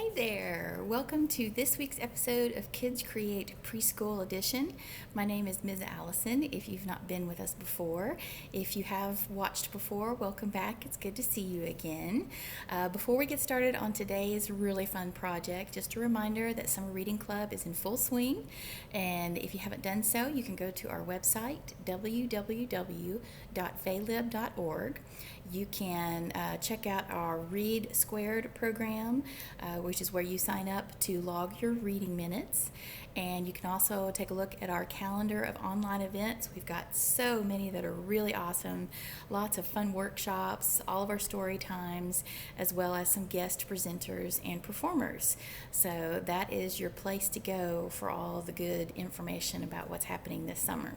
Hey there! Welcome to this week's episode of Kids Create Preschool Edition. My name is Ms. Alyson. If you've not been with us before, if you have watched before, welcome back. It's good to see you again. Before we get started on today's really fun project, just a reminder that Summer Reading Club is in full swing, and if you haven't done so, you can go to our website, www.faylib.org. You can check out our Read Squared program, which is where you sign up to log your reading minutes. And you can also take a look at our calendar of online events. We've got so many that are really awesome, lots of fun workshops, all of our story times, as well as some guest presenters and performers. So that is your place to go for all of the good information about what's happening this summer.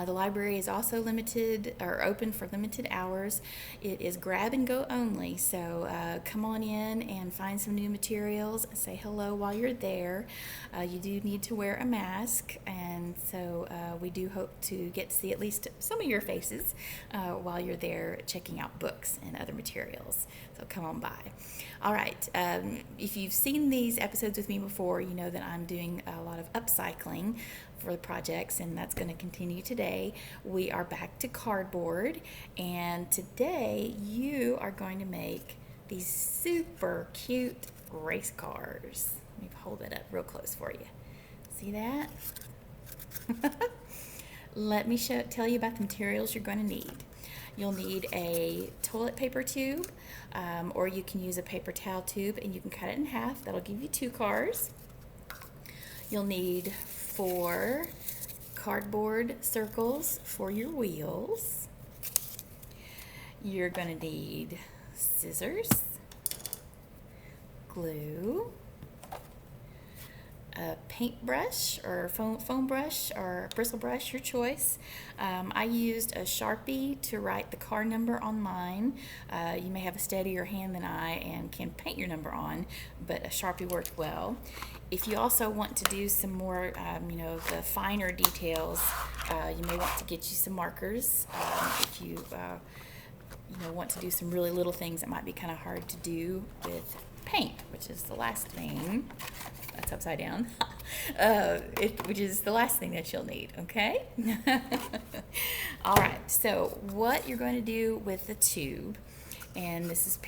The library is also limited or open for limited hours. It is grab and go only, so come on in and find some new materials. Say hello while you're there. You do need to wear a mask, and so we do hope to get to see at least some of your faces while you're there checking out books and other materials. So come on by. All right, if you've seen these episodes with me before, you know that I'm doing a lot of upcycling for the projects, and that's going to continue today. We are back to cardboard, and today you are going to make these super cute race cars. Let me hold it up real close for you. See that? Let me tell you about the materials you're going to need. You'll need a toilet paper tube, or you can use a paper towel tube, and you can cut it in half. That'll give you 2 cars. You'll need 4 cardboard circles for your wheels. You're going to need scissors, glue, a paintbrush or foam brush or bristle brush, your choice. I used a Sharpie to write the car number on mine. You may have a steadier hand than I and can paint your number on, but a Sharpie worked well. If you also want to do some more, the finer details, you may want to get you some markers. If you want to do some really little things that might be kind of hard to do with paint, which is the last thing. That's upside down. Which is the last thing that you'll need, okay? All right, so what you're going to do with the tube, and this is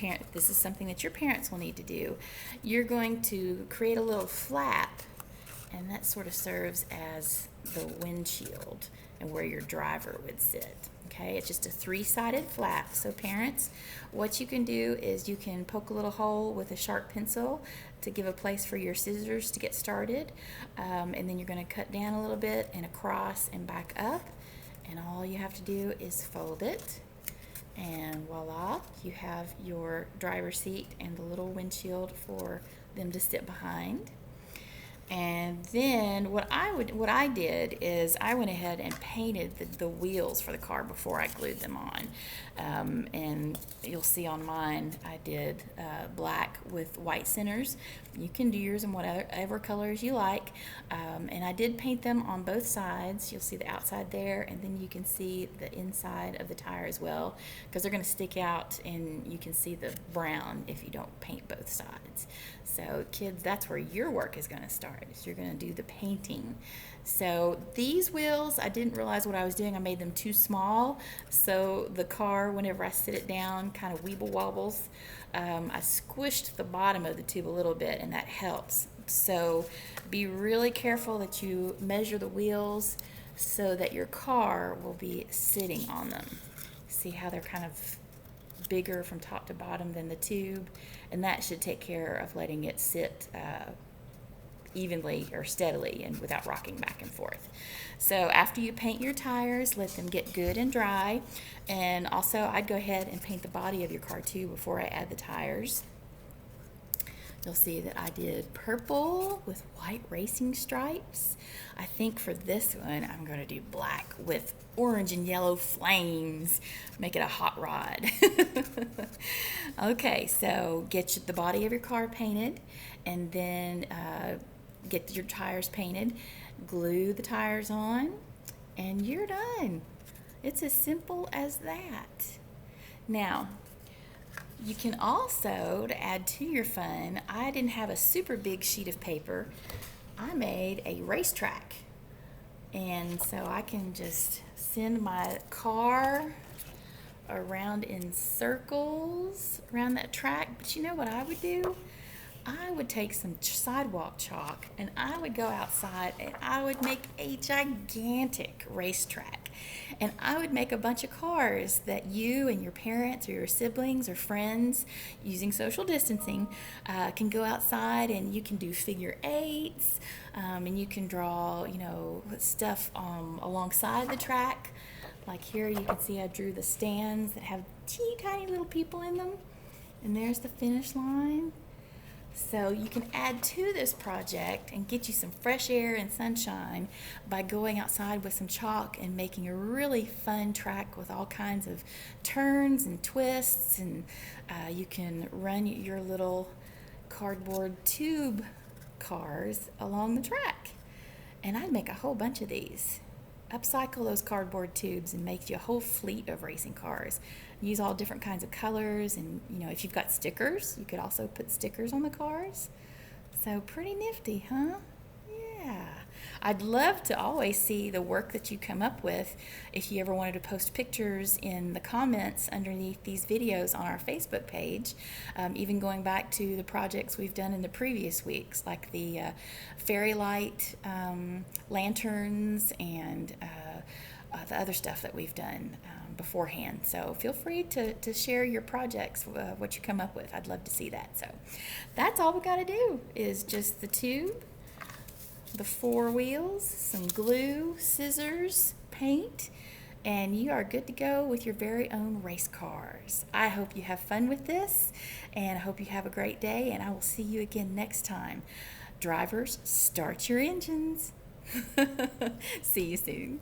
something that your parents will need to do. You're going to create a little flap, and that sort of serves as the windshield and where your driver would sit. Okay, it's just a 3-sided flap. So parents, what you can do is you can poke a little hole with a sharp pencil to give a place for your scissors to get started, and then you're going to cut down a little bit and across and back up, and all you have to do is fold it, and voila, you have your driver's seat and the little windshield for them to sit behind. And then what I did is I went ahead and painted the wheels for the car before I glued them on. And you'll see on mine I did black with white centers. You can do yours in whatever colors you like. And I did paint them on both sides. You'll see the outside there, and then you can see the inside of the tire as well, because they're going to stick out and you can see the brown if you don't paint both sides. So kids, that's where your work is going to start. So you're going to do the painting. So these wheels, I didn't realize what I was doing. I made them too small, so the car, whenever I sit it down, kind of weeble wobbles. I squished the bottom of the tube a little bit, and that helps. So be really careful that you measure the wheels so that your car will be sitting on them. See how they're kind of bigger from top to bottom than the tube, and that should take care of letting it sit evenly or steadily and without rocking back and forth. So after you paint your tires, let them get good and dry, and also I'd go ahead and paint the body of your car too before I add the tires. You'll see that I did purple with white racing stripes. I think for this one I'm going to do black with orange and yellow flames, make it a hot rod. Okay, so get the body of your car painted, and then get your tires painted, glue the tires on, and you're done. It's as simple as that. Now, You can also, to add to your fun, I didn't have a super big sheet of paper. I made a racetrack. And so I can just send my car around in circles around that track. But you know what I would do? I would take some sidewalk chalk and I would go outside and I would make a gigantic racetrack. And I would make a bunch of cars that you and your parents or your siblings or friends, using social distancing, can go outside and you can do figure eights, and you can draw, stuff alongside the track. Like here you can see I drew the stands that have teeny tiny little people in them. And there's the finish line. So you can add to this project and get you some fresh air and sunshine by going outside with some chalk and making a really fun track with all kinds of turns and twists, and you can run your little cardboard tube cars along the track. And I'd make a whole bunch of these. Upcycle those cardboard tubes and make you a whole fleet of racing cars. Use all different kinds of colors, and if you've got stickers, you could also put stickers on the cars. So pretty nifty, huh? Yeah. I'd love to always see the work that you come up with. If you ever wanted to post pictures in the comments underneath these videos on our Facebook page, even going back to the projects we've done in the previous weeks, like the fairy light lanterns and the other stuff that we've done beforehand. So feel free to share your projects, what you come up with. I'd love to see that. So that's all we got to do is just the tube, the 4 wheels, some glue, scissors, paint, and you are good to go with your very own race cars. I hope you have fun with this, and I hope you have a great day, and I will see you again next time. Drivers, start your engines. See you soon.